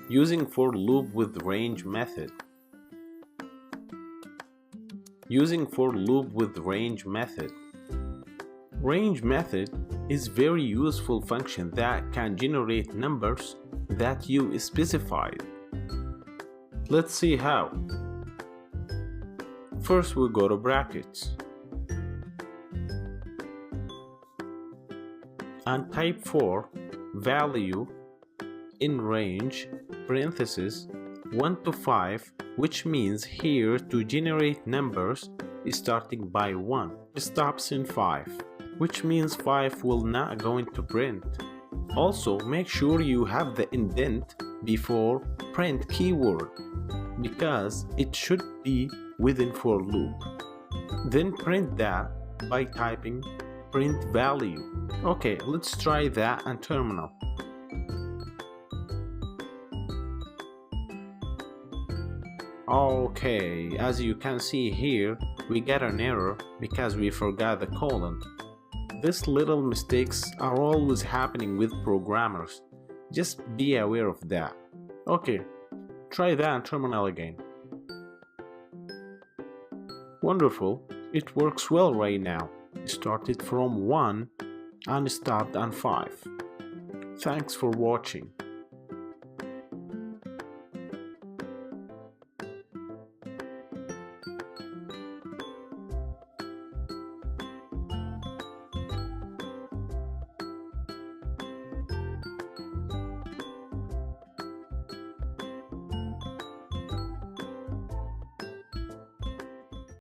Using for loop with range method. Using for loop with range method. Range method is very useful function that can generate numbers that you specified. Let's see how. First we go to brackets and type for value in range parentheses 1 to 5, which means here to generate numbers starting by 1 stops in 5, which means 5 will not going to print. Also make sure you have the indent before print keyword because it should be within for loop. Then print that by typing print value. Okay, let's try that on terminal. Okay, as you can see here, we get an error because we forgot the colon. These little mistakes are always happening with programmers. Just be aware of that. Okay, try that on terminal again. Wonderful, it works well right now. Started from 1 and stopped on 5. Thanks for watching.